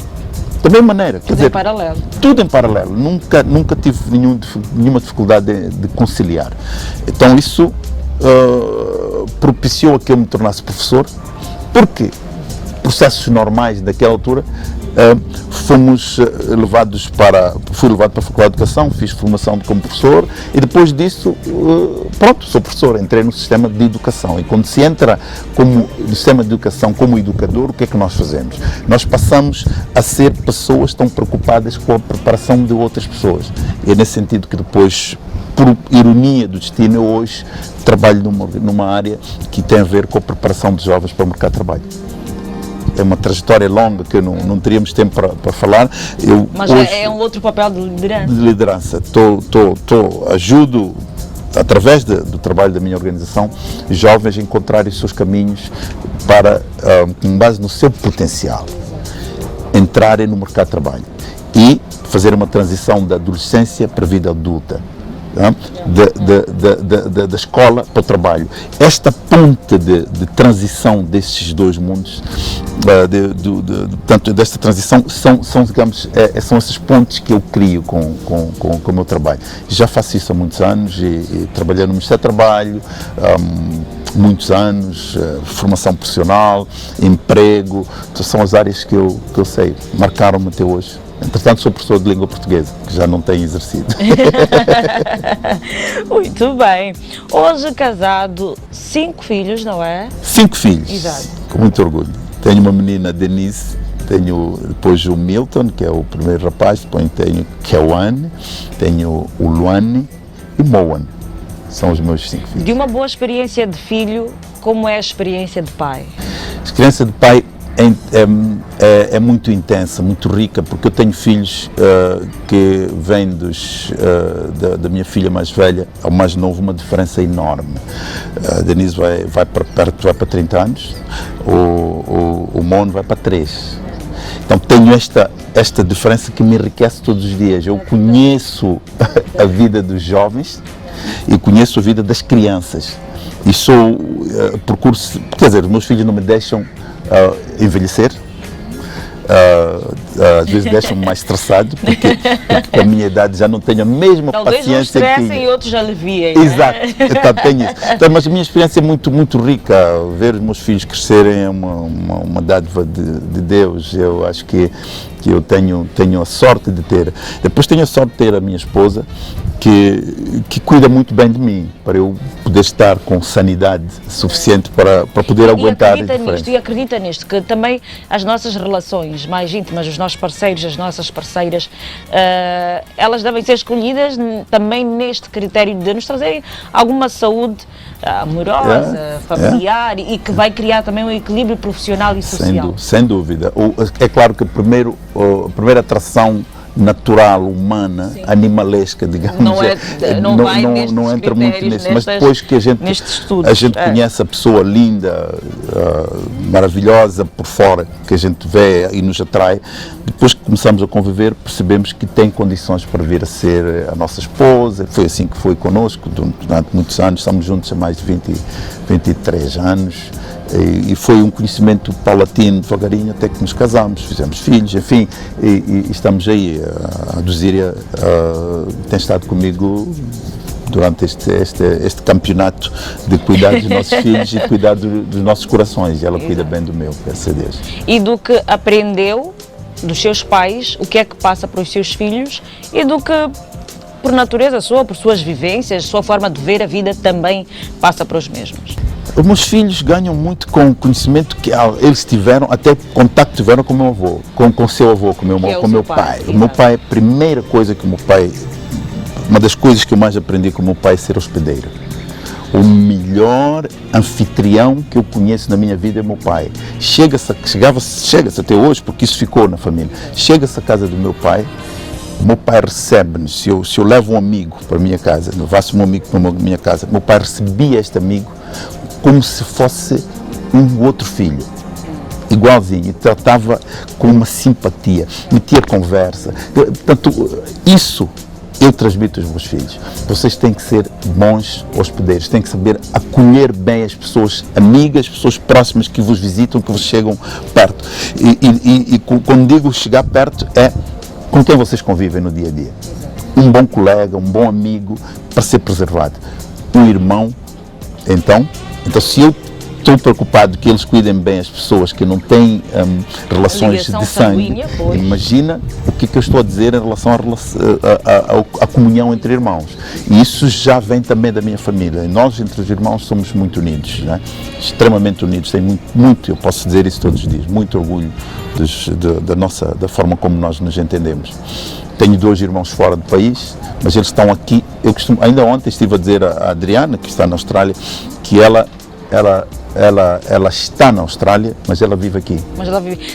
A: Da mesma maneira. Quer dizer,
B: em paralelo.
A: Tudo em paralelo. Nunca tive nenhuma dificuldade de conciliar. Então isso propiciou a que eu me tornasse professor, porque processos normais daquela altura, fui levado para a Faculdade de Educação, fiz formação como professor e depois disso, sou professor, entrei no sistema de educação. E quando se entra no sistema de educação como educador, o que é que nós fazemos? Nós passamos a ser pessoas tão preocupadas com a preparação de outras pessoas. E é nesse sentido que depois, por ironia do destino, eu hoje trabalho numa área que tem a ver com a preparação de jovens para o mercado de trabalho. É uma trajetória longa que não teríamos tempo para falar.
B: Mas hoje, é um outro papel de liderança.
A: De liderança. Ajudo, através do trabalho da minha organização, jovens a encontrarem os seus caminhos para, com base no seu potencial, entrarem no mercado de trabalho e fazer uma transição da adolescência para a vida adulta. Da escola para o trabalho. Esta ponte de transição desses dois mundos, portanto, desta transição, são essas pontes que eu crio com o meu trabalho. Já faço isso há muitos anos e trabalhei no Ministério do Trabalho, muitos anos, formação profissional, emprego, são as áreas que eu sei, marcaram-me até hoje. Entretanto, sou professor de língua portuguesa, que já não tenho exercido.
B: Muito bem. Hoje casado, 5 filhos, não é?
A: 5 filhos.
B: Exato.
A: Com muito orgulho. Tenho uma menina, Denise, tenho depois o Milton, que é o primeiro rapaz, depois tenho Kewane, tenho o Luane e Moan. São os meus 5 filhos.
B: De uma boa experiência de filho, como é a experiência de pai?
A: A experiência de pai é muito intensa, muito rica, porque eu tenho filhos que vêm da minha filha mais velha ao mais novo, uma diferença enorme. A Denise vai para 30 anos, o Mono vai para 3. Então tenho esta diferença que me enriquece todos os dias. Eu conheço a vida dos jovens e conheço a vida das crianças. E procuro, quer dizer, os meus filhos não me deixam envelhecer, às vezes deixam-me mais estressado, porque com a minha idade já não tenho a mesma paciência que tinha.
B: E outros aliviem.
A: Exato, então, tenho isso. Então, mas a minha experiência é muito rica. Ver os meus filhos crescerem é uma dádiva de Deus. Eu acho que eu tenho a sorte de ter. Depois tenho a sorte de ter a minha esposa, que cuida muito bem de mim, para eu poder estar com sanidade suficiente para poder aguentar.
B: E acredita nisto, que também as nossas relações relações mais íntimas, os nossos parceiros, as nossas parceiras, elas devem ser escolhidas também neste critério de nos trazerem alguma saúde amorosa, familiar e que vai criar também um equilíbrio profissional e social.
A: Sem dúvida. É claro que a primeira atração natural, humana, sim, animalesca, digamos, não entra muito nisso, mas depois que a gente conhece a pessoa linda, maravilhosa por fora, que a gente vê e nos atrai, depois que começamos a conviver, percebemos que tem condições para vir a ser a nossa esposa. Foi assim que foi connosco durante muitos anos, estamos juntos há mais de 23 anos. E foi um conhecimento paulatino, devagarinho, até que nos casámos, fizemos filhos, enfim, e estamos aí. A Duzíria tem estado comigo durante este campeonato de cuidar dos nossos filhos e de cuidar dos nossos corações, e ela cuida bem do meu, graças a Deus.
B: E do que aprendeu dos seus pais, o que é que passa para os seus filhos, e do que, por natureza sua, por suas vivências, sua forma de ver a vida, também passa para os mesmos.
A: Os meus filhos ganham muito com o conhecimento que eles tiveram, até contato tiveram com o meu avô, com o seu avô, com o meu pai. O meu pai, a primeira coisa que o meu pai, uma das coisas que eu mais aprendi com o meu pai é ser hospedeiro. O melhor anfitrião que eu conheço na minha vida é o meu pai. Chega-se até hoje, porque isso ficou na família, chega-se à casa do meu pai, o meu pai recebe-nos. Se eu levo um amigo para a minha casa, levasse um amigo para a minha casa, meu pai recebia este amigo como se fosse um outro filho, igualzinho, tratava com uma simpatia, metia conversa. Portanto, isso eu transmito aos meus filhos. Vocês têm que ser bons hospedeiros, têm que saber acolher bem as pessoas amigas, as pessoas próximas que vos visitam, que vos chegam perto. E quando digo chegar perto, é com quem vocês convivem no dia a dia. Um bom colega, um bom amigo, para ser preservado. Um irmão, então se eu estou preocupado que eles cuidem bem as pessoas que não têm relações de sangue, imagina o que eu estou a dizer em relação à comunhão entre irmãos. E isso já vem também da minha família. E nós, entre os irmãos, somos muito unidos, né? Extremamente unidos. Tem muito, eu posso dizer isso todos os dias, muito orgulho da forma como nós nos entendemos. Tenho 2 irmãos fora do país, mas eles estão aqui. Ainda ontem estive a dizer à Adriana, que está na Austrália, que ela está na Austrália, mas ela vive aqui.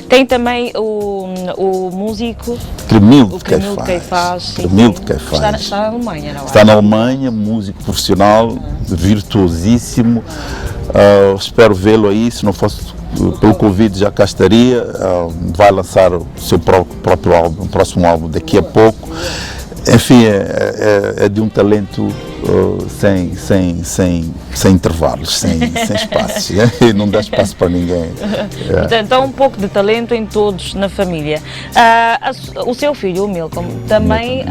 B: Tem também o músico
A: Cremildo Caifás.
B: Está na Alemanha, não é?
A: Está na Alemanha, músico profissional, virtuosíssimo. Espero vê-lo aí, se não fosse pelo Covid já cá estaria. Vai lançar o seu próprio álbum, o próximo álbum daqui a pouco. Enfim, é de um talento sem intervalos, sem espaços. Não dá espaço para ninguém.
B: Portanto, há um pouco de talento em todos na família. O seu filho, o Milton, também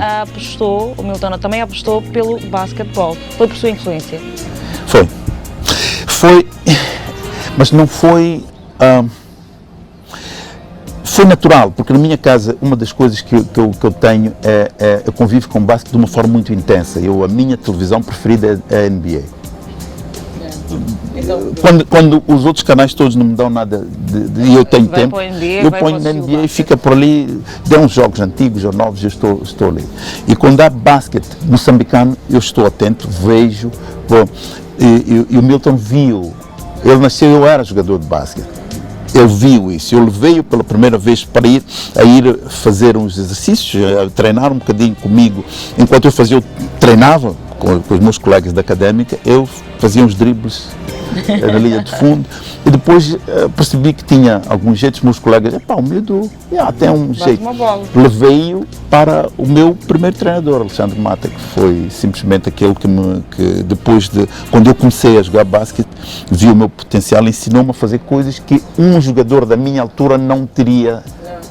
B: apostou pelo basquetebol. Foi por sua influência?
A: Foi, mas não foi... Foi natural, porque na minha casa uma das coisas que eu tenho eu convivo com o basquete de uma forma muito intensa. A minha televisão preferida é a NBA. Quando os outros canais todos não me dão nada e eu tenho tempo, eu ponho na NBA e fica por ali, dê uns jogos antigos ou novos, eu estou ali. E quando há basquete moçambicano, eu estou atento, vejo. E o Milton viu, ele nasceu, eu era jogador de basquete. Ele viu isso, eu levei-o pela primeira vez para ir fazer uns exercícios, a treinar um bocadinho comigo. Enquanto eu treinava com os meus colegas da académica, eu fazia uns dribles na linha de fundo e depois percebi que tinha alguns jeitos, meus colegas, o miúdo tem um jeito. Levei-o para o meu primeiro treinador, Alexandre Mata, que foi simplesmente aquele que depois quando eu comecei a jogar basquete, viu o meu potencial, ensinou-me a fazer coisas que um jogador da minha altura não teria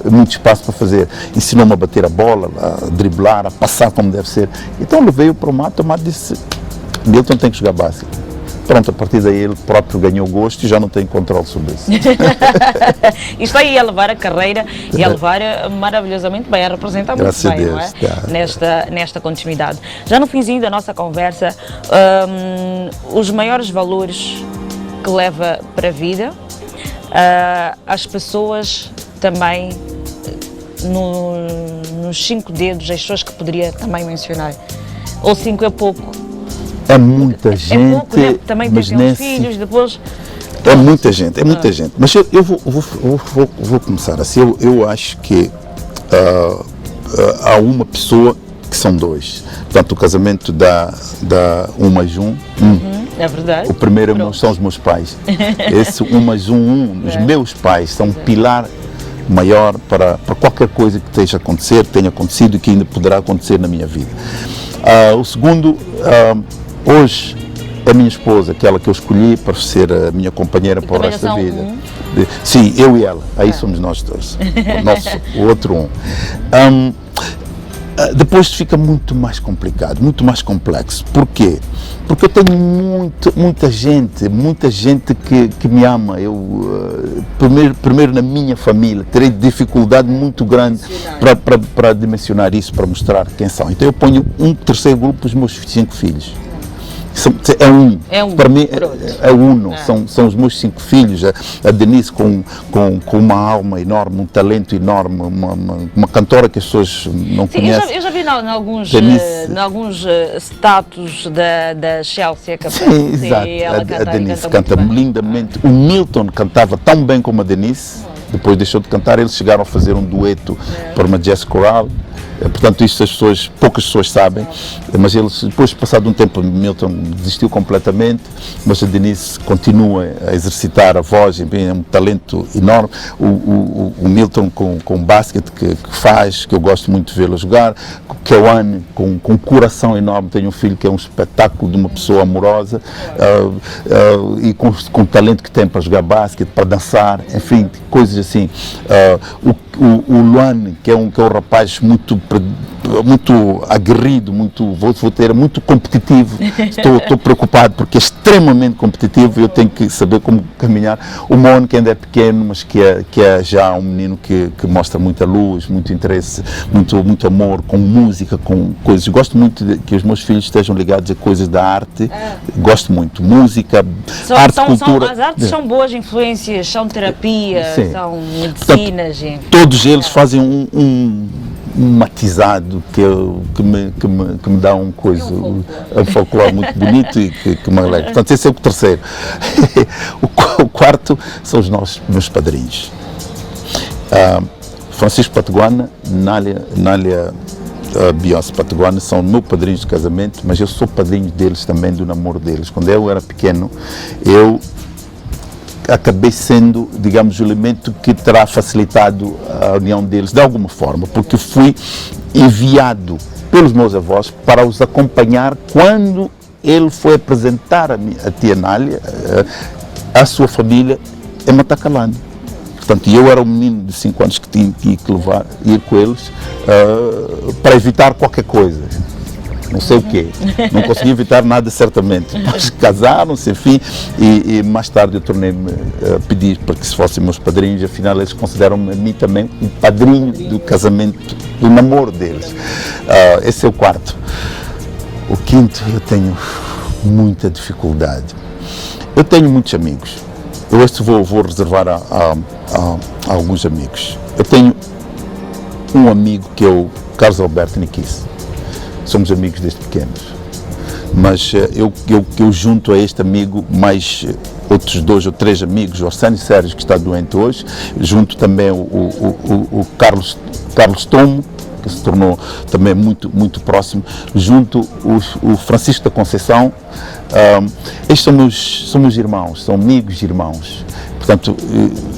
A: muito espaço para fazer. Ensinou-me a bater a bola, a driblar, a passar como deve ser. Então levei-o para o Mata disse, Milton tem que jogar basquete. Pronto, a partir daí ele próprio ganhou gosto e já não tem controle sobre isso.
B: Isto aí a levar a carreira e a levar maravilhosamente bem, a representar muito
A: Graças
B: bem,
A: a Deus,
B: não é? Nesta continuidade. Já no finzinho da nossa conversa, os maiores valores que leva para a vida, as pessoas também nos 5 dedos as pessoas que poderia também mencionar? Ou 5 é pouco?
A: É muita gente,
B: pouco, né? Também
A: mas
B: tem uns filhos, depois...
A: É muita gente, gente. Mas eu vou começar assim. Eu acho que há uma pessoa que são 2. Portanto, o casamento da 1 mais 1.
B: É verdade.
A: O primeiro são os meus pais. Esse 1 mais 1, os meus pais são um pilar maior para qualquer coisa que esteja a acontecer, que tenha acontecido e que ainda poderá acontecer na minha vida. O segundo, hoje, a minha esposa, aquela que eu escolhi para ser a minha companheira para o resto da vida. Sim, eu e ela. Aí somos nós dois. O outro depois fica muito mais complicado, muito mais complexo. Porquê? Porque eu tenho muita gente que me ama. Eu, primeiro na minha família, terei dificuldade muito grande para dimensionar isso, para mostrar quem são. Então eu ponho um terceiro grupo, os meus 5 filhos. Para mim é uno, são os meus 5 filhos, a Denise com uma alma enorme, um talento enorme, uma cantora que as pessoas não conhecem.
B: Eu já vi em alguns status da Chelsea a cantar.
A: Sim, exato, a Denise canta lindamente. O Milton cantava tão bem como a Denise, depois deixou de cantar, eles chegaram a fazer um dueto para uma jazz choral. Portanto, isto poucas pessoas sabem, mas eles, depois, passado um tempo, Milton desistiu completamente, mas a Denise continua a exercitar a voz, é um talento enorme. O Milton com basquete que faz, que eu gosto muito de vê-lo jogar, o Kewane com um coração enorme, tenho um filho que é um espetáculo de uma pessoa amorosa, e com o talento que tem para jogar basquete, para dançar, enfim, coisas assim. O Luane, que é um rapaz muito aguerrido, muito competitivo. Estou preocupado porque é extremamente competitivo e eu tenho que saber como caminhar. O Mon, que ainda é pequeno, mas que é já um menino que mostra muita luz, muito interesse, muito amor com música, com coisas. Eu gosto muito que os meus filhos estejam ligados a coisas da arte. Gosto muito. Música, arte, cultura.
B: As artes são boas influências, são terapia, são medicinas.
A: Todos eles fazem um matizado que me dá um folclore muito bonito e que me alegra. Portanto, esse é o terceiro. O quarto são os meus padrinhos. Francisco Pataguana, Nália Beyoncé Pataguana são meus padrinhos de casamento, mas eu sou padrinho deles também, do namoro deles. Quando eu era pequeno, eu acabei sendo, digamos, o elemento que terá facilitado a união deles de alguma forma, porque fui enviado pelos meus avós para os acompanhar quando ele foi apresentar a tia Nália, a sua família em Matacalândia. Portanto, eu era um menino de 5 anos que tinha que ir com eles para evitar qualquer coisa. Não sei o quê, não consegui evitar nada certamente, mas casaram-se, enfim, e mais tarde eu tornei-me a pedir para que se fossem meus padrinhos, afinal eles consideram-me a mim também o padrinho do casamento, do namoro deles. Esse é o quarto. O quinto, eu tenho muita dificuldade. Eu tenho muitos amigos, eu vou reservar a alguns amigos. Eu tenho um amigo que é o Carlos Alberto Niquis. Somos amigos desde pequenos, mas eu junto a este amigo mais outros 2 ou 3 amigos, o Arsênio Sérgio, que está doente hoje, junto também o Carlos Tomo, que se tornou também muito próximo, junto o Francisco da Conceição. Estes são meus irmãos, são amigos e irmãos. Portanto,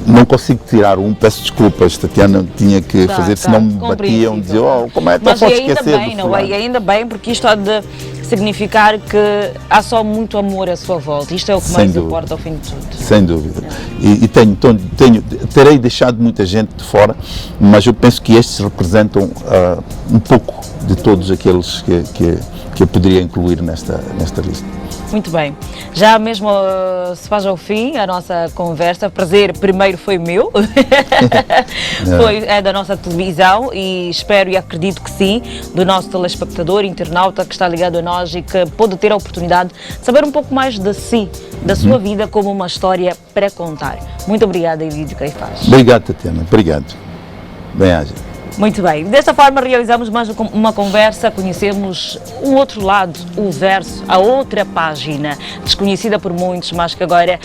A: não consigo tirar um, peço desculpas, Tatiana tinha que fazer, senão me batiam, diziam, como é que podes esquecer
B: bem, não é? E ainda bem, porque isto há de significar que há só muito amor à sua volta, isto é o que mais importa ao fim de tudo.
A: Sem dúvida. E terei deixado muita gente de fora, mas eu penso que estes representam um pouco de todos aqueles que eu poderia incluir nesta lista.
B: Muito bem. Já mesmo se faz ao fim a nossa conversa. Prazer primeiro foi meu, é da nossa televisão e espero e acredito que sim, do nosso telespectador, internauta que está ligado a nós e que pode ter a oportunidade de saber um pouco mais de si, da sua vida como uma história para contar. Muito obrigada, Egídio Caifás.
A: Obrigado, Tatiana. Obrigado. Bem-aja.
B: Muito bem, desta forma realizamos mais uma conversa, conhecemos o outro lado, o verso, a outra página, desconhecida por muitos, mas que agora,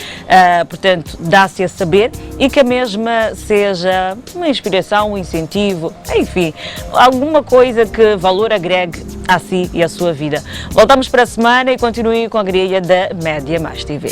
B: portanto, dá-se a saber e que a mesma seja uma inspiração, um incentivo, enfim, alguma coisa que valor agregue a si e à sua vida. Voltamos para a semana e continue com a grelha da Média Mais TV.